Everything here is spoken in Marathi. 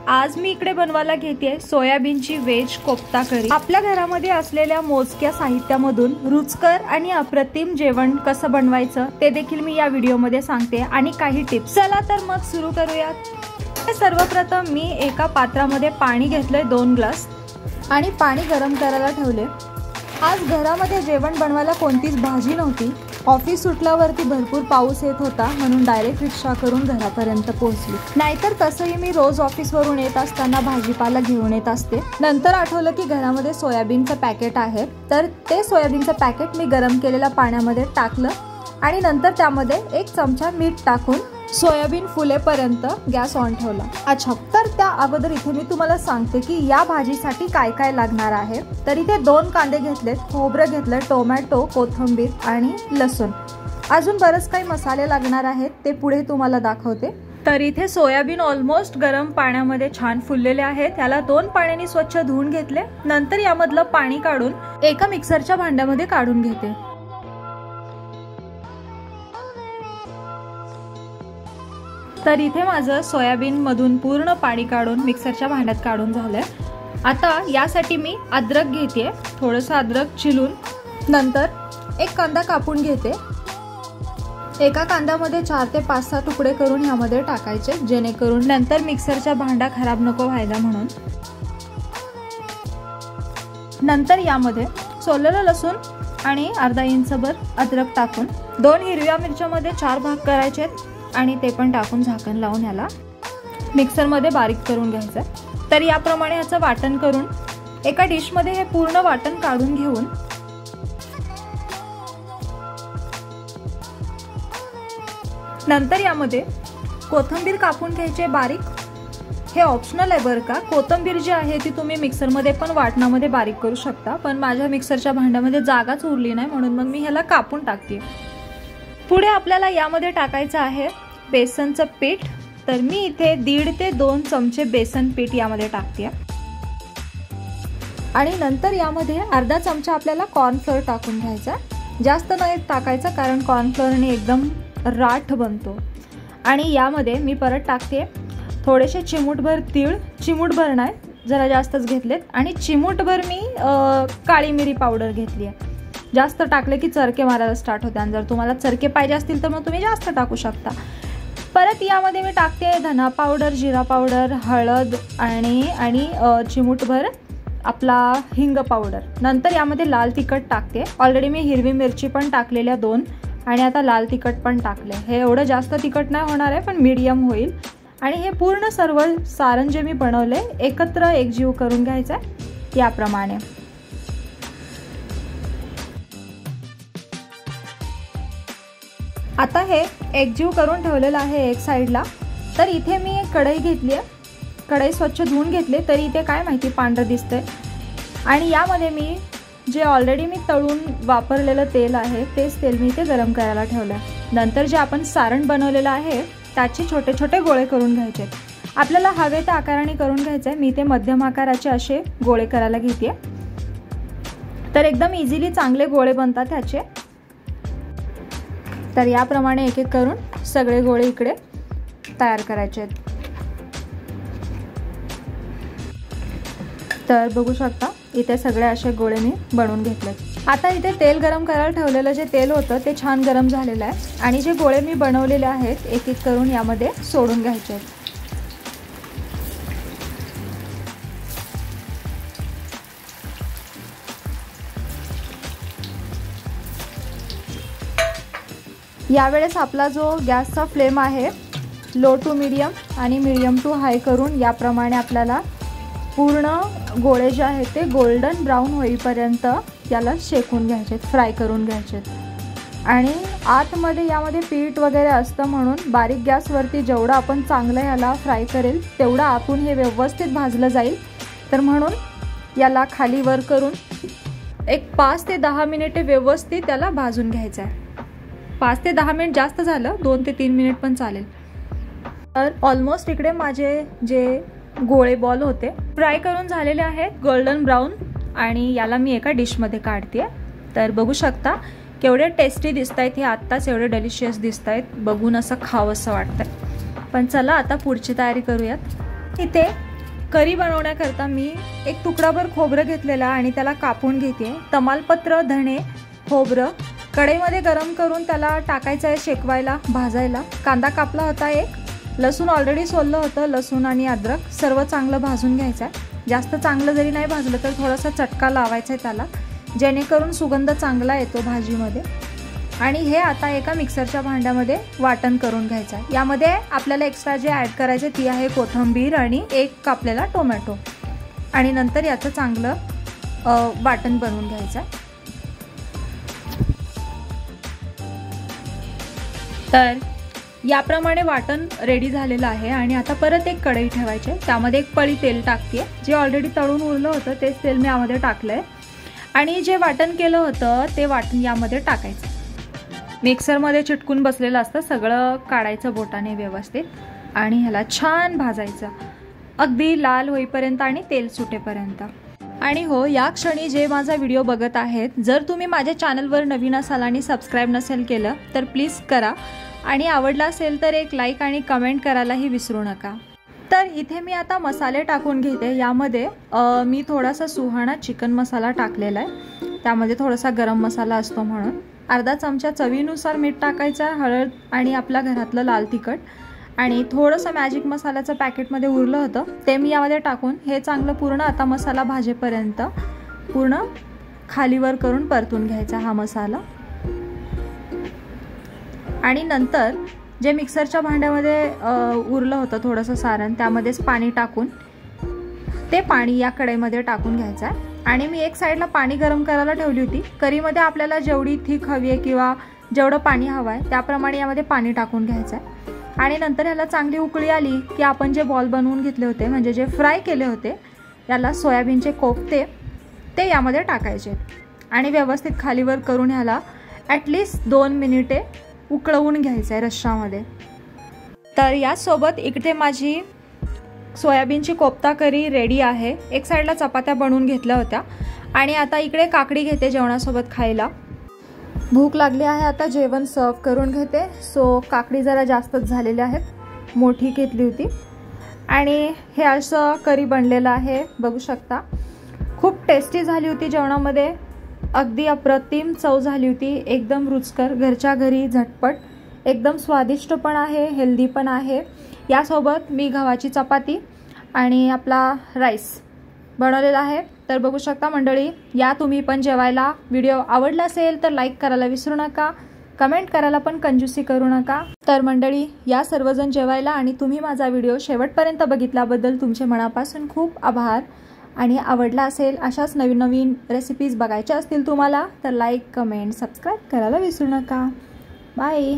आज मी इकडे बनवायला घेते सोयाबीनची व्हेज कोफ्ता करी। आपल्या घरामध्ये असलेल्या मोजक्या साहित्यामधून रुचकर आणि अप्रतिम जेवण कसं बनवायचं ते देखील मी या व्हिडिओमध्ये सांगते आणि काही टिप्स। चला तर मग सुरू करूयात। सर्वप्रथम मी एका पात्रामध्ये पाणी घेतलंय 2 ग्लास आणि पाणी गरम करायला ठेवले। आज घरामध्ये जेवण बनवायला कोणतीच भाजी नव्हती। ऑफिस सुटल्यावरती भरपूर पाऊस येत होता म्हणून डायरेक्ट रिक्षा करून घरापर्यंत पोहोचली। नाहीतर तसंही मी रोज ऑफिसवरून येत असताना भाजीपाला घेऊन येत असते। नंतर आठवलं की घरामध्ये सोयाबीनचं पॅकेट आहे, तर ते सोयाबीनचं पॅकेट मी गरम केलेल्या पाण्यामध्ये टाकलं आणि नंतर त्यामध्ये 1 चमचा मीठ टाकून सोयाबीन फुलेपर्यंत गॅस ऑन ठेवला। अच्छा, तर त्या अगोदर इथे मी तुम्हाला सांगते की या भाजीसाठी काय काय लागणार आहे। तर इथे 2 कांदे घेतलेत, खोबरं घेतलं, टोमॅटो, कोथिंबीर आणि लसूण। अजून बरेच काही मसाले लागणार आहेत, ते पुढे तुम्हाला दाखवते। तर इथे सोयाबीन ऑलमोस्ट गरम पाण्यामध्ये छान फुललेले आहेत। त्याला 2 पाण्याने स्वच्छ धुवून घेतले। नंतर यामधलं पाणी काढून एका मिक्सरच्या भांड्यामध्ये काढून घेते। तर इथे माझं सोयाबीन मधून पूर्ण पाणी काढून मिक्सरच्या भांड्यात काढून झालंय। आता यासाठी मी अद्रक घेते, थोडंसं अद्रक चिरून। नंतर 1 कांदा कापून घेते। एका कांद्यामध्ये 4 ते 5-6 तुकडे करून यामध्ये टाकायचे, जेणेकरून नंतर मिक्सरचा भांडा खराब नको व्हायला म्हणून। नंतर यामध्ये सोललेलं लसूण आणि अर्धा इंचभर अद्रक टाकून 2 हिरव्या मिरच्यामध्ये 4 भाग करायचे आणि ते पण टाकून झाकण लावून याला मिक्सरमध्ये बारीक करून घ्यायचं। तर याप्रमाणे याचं वाटण करून एका डिशमध्ये हे पूर्ण वाटण काढून घेऊन नंतर यामध्ये कोथिंबीर कापून घ्यायचे बारीक। हे ऑप्शनल आहे बरं का। कोथिंबीर जी आहे ती तुम्ही मिक्सरमध्ये पण वाटणामध्ये बारीक करू शकता, पण माझ्या मिक्सरच्या भांड्यामध्ये जागाच उरली नाही म्हणून मग मी ह्याला कापून टाकते। पुढे आपल्याला यामध्ये टाकायचं आहे बेसनचं पीठ। तर मी इथे 1.5 ते 2 चमचे बेसन पीठ यामध्ये टाकते आणि नंतर यामध्ये अर्धा चमचा आपल्याला कॉर्नफ्लोअर टाकून घ्यायचा। जास्त नाही टाकायचं कारण कॉर्नफ्लोअरने एकदम राठ बनतो। आणि यामध्ये मी परत टाकते थोडेसे चिमूटभर तीळ, चिमूटभर नाही जरा जास्तच घेतलेत, आणि चिमूटभर मी काळी मिरी पावडर घेतली आहे। जास्त टाकले की चरके मारायला स्टार्ट होते आणि जर तुम्हाला चरके पाहिजे असतील तर मग तुम्ही जास्त टाकू शकता। परत यामध्ये मी टाकते धना पावडर, जिरा पावडर, हळद आणि चिमूटभर आपला हिंग पावडर। नंतर यामध्ये लाल तिखट टाकते। ऑलरेडी मी हिरवी मिरची पण टाकलेल्या 2 आणि आता लाल तिखट पण टाकले। हे एवढं जास्त तिखट नाही होणार आहे, पण मीडियम होईल। आणि हे पूर्ण सर्व सारण जे मी बनवले एकत्र एकजीव करून घ्यायचं आहे याप्रमाणे। आता हे एकजीव करून ठेवलेलं आहे एक साईडला। तर इथे मी एक कढई घेतली आहे, कढई स्वच्छ धुवून घेतली, तरी इथे काय माहिती पांढरं दिसतंय। आणि यामध्ये मी जे ऑलरेडी मी तळून वापरलेलं तेल आहे तेच तेल मी इथे गरम करायला ठेवलं आहे। नंतर जे आपण सारण बनवलेलं आहे त्याचे छोटे छोटे गोळे करून घ्यायचे। आपल्याला हवे त्या आकाराने करून घ्यायचे। मी ते मध्यम आकाराचे असे गोळे करायला घेते, तर एकदम इझिली चांगले गोळे बनतात त्याचे। तर याप्रमाणे एक एक करून सगळे गोळे इकडे तयार करायचे आहेत। तर बघू शकता इथे सगळे असे गोळे मी बनवून घेतलेत। आता इथे तेल गरम करायला ठेवलेलं जे तेल होतं ते छान गरम झालेलं आहे आणि जे गोळे मी बनवलेले आहेत एक एक करून यामध्ये सोडून घ्यायचे आहेत। यावेळेस आपला जो गॅसचा फ्लेम आहे लो टू मीडियम आणि मीडियम टू हाय करून याप्रमाणे आपल्याला पूर्ण गोळे जे आहेत ते गोल्डन ब्राऊन होईपर्यंत याला शेकून घ्यायचे, फ्राय करून घ्यायचे। आणि आतमध्ये यामध्ये पीठ वगैरे असतं म्हणून बारीक गॅसवरती जेवढं आपण चांगलं याला फ्राय करेल तेवढं आतून हे व्यवस्थित भाजलं जाईल। तर म्हणून याला खाली वर करून एक 5 ते 10 मिनिटे व्यवस्थित त्याला भाजून घ्यायचं आहे। 5 ते 10 मिनिट जास्त झालं, 2 ते 3 मिनिट पण चालेल। तर ऑलमोस्ट इकडे माझे जे गोळे बॉल होते फ्राय करून झालेले आहेत गोल्डन ब्राऊन, आणि याला मी एका डिशमध्ये काढते। तर बघू शकता केवढे टेस्टी दिसतायत हे, आत्ताच एवढे डेलिशियस दिसतायत, बघून असं खावंसं वाटतंय। पण चला आता पुढची तयारी करूयात। इथे करी बनवण्याकरता मी एक तुकडाभर खोबरं घेतलेला आणि त्याला कापून घेते। तमालपत्र, धणे, खोबरं कढईमध्ये गरम करून त्याला टाकायचं आहे शेकवायला, भाजायला। कांदा कापला होता एक, लसूण ऑलरेडी सोललं होतं, लसूण आणि अद्रक सर्व चांगलं भाजून घ्यायचं आहे। जास्त चांगलं जरी नाही भाजलं तर थोडासा चटका लावायचा आहे त्याला, जेणेकरून सुगंध चांगला येतो भाजीमध्ये। आणि हे आता एका मिक्सरच्या भांड्यामध्ये वाटण करून घ्यायचं आहे। यामध्ये आपल्याला एक्स्ट्रा जे ॲड करायचे ती आहे कोथिंबीर आणि एक कापलेला टोमॅटो, आणि नंतर याचं चांगलं वाटण बनवून घ्यायचं आहे। तर याप्रमाणे वाटण रेडी झालेलं आहे आणि आता परत एक कढई ठेवायची, त्यामध्ये एक पळी तेल टाकते, जे ऑलरेडी तळून उरलं होतं तेच तेल मी यामध्ये टाकलंय आणि जे वाटण केलं होतं ते वाटण यामध्ये टाकायचं। मिक्सरमध्ये चिटकून बसलेलं असतं, सगळं काढायचं बोटाने व्यवस्थित आणि ह्याला छान भाजायचं अगदी लाल होईपर्यंत आणि तेल सुटेपर्यंत। आणि हो, या क्षणी जे माझा व्हिडिओ बघत आहेत, जर तुम्ही माझ्या चॅनलवर नवीन असाल आणि सबस्क्राईब नसेल केलं तर प्लीज करा, आणि आवडला असेल तर एक लाईक आणि कमेंट करायलाही विसरू नका। तर इथे मी आता मसाले टाकून घेते। यामध्ये मी थोडासा सुहाणा चिकन मसाला टाकलेला आहे, त्यामध्ये थोडासा गरम मसाला असतो म्हणून। अर्धा चमचा चवीनुसार मीठ टाकायचं, हळद आणि आपल्या घरातलं लाल तिखट, आणि थोडंसं मॅजिक मसाल्याचं पॅकेटमध्ये उरलं होतं ते मी यामध्ये टाकून हे चांगलं पूर्ण आता मसाला भाजेपर्यंत पूर्ण खालीवर करून परतून घ्यायचा हा मसाला। आणि नंतर जे मिक्सरच्या भांड्यामध्ये उरलं होतं थोडंसं सारण, त्यामध्येच पाणी टाकून ते पाणी या कढईमध्ये टाकून घ्यायचं आहे। आणि मी एक साईडला पाणी गरम करायला ठेवली होती। करीमध्ये आपल्याला जेवढी थिक हवी आहे किंवा जेवढं पाणी हवं आहे त्याप्रमाणे यामध्ये पाणी टाकून घ्यायचं आहे। आणि नंतर ह्याला चांगली उकळी आली की आपण जे बॉल बनवून घेतले होते, म्हणजे जे फ्राय केले होते, याला सोयाबीनचे कोफ्ते ते यामध्ये टाकायचे आणि व्यवस्थित खालीवर करून ह्याला ॲटलिस्ट 2 मिनिटे उकळवून घ्यायचं आहे रश्शामध्ये। तर यासोबत इकडे माझी सोयाबीनची कोफ्ता करी रेडी आहे। एक साईडला चपात्या बनवून घेतल्या होत्या आणि आता इकडे काकडी घेते जेवणासोबत खायला। भूक लागली आहे, आता जेवण सर्व करून घेते। सो काकडी जरा जास्तच झालेली आहेत, मोठी घेतली होती आणि हे असं करी बनलेलं आहे, बघू शकता। खूप टेस्टी झाली होती, जेवणामध्ये अगदी अप्रतिम चव झाली होती, एकदम रुचकर, घरच्या घरी झटपट, एकदम स्वादिष्ट पण आहे, हेल्दी पण आहे। यासोबत मी गव्हाची चपाती आणि आपला राईस बनवलेला आहे। तर बघू शकता मंडळी, या तुम्ही पण जेवायला। व्हिडिओ आवडला असेल तर लाईक करायला विसरू नका, कमेंट करायला पण कंजूसी करू नका। तर मंडळी, या सर्वजण जेवायला आणि तुम्ही माझा व्हिडिओ शेवटपर्यंत बघितल्याबद्दल तुमचे मनापासून खूप आभार। आणि आवडला असेल अशाच नवीन नवीन रेसिपीज बघायच्या असतील तुम्हाला तर लाईक, कमेंट, सबस्क्राईब करायला विसरू नका। बाय।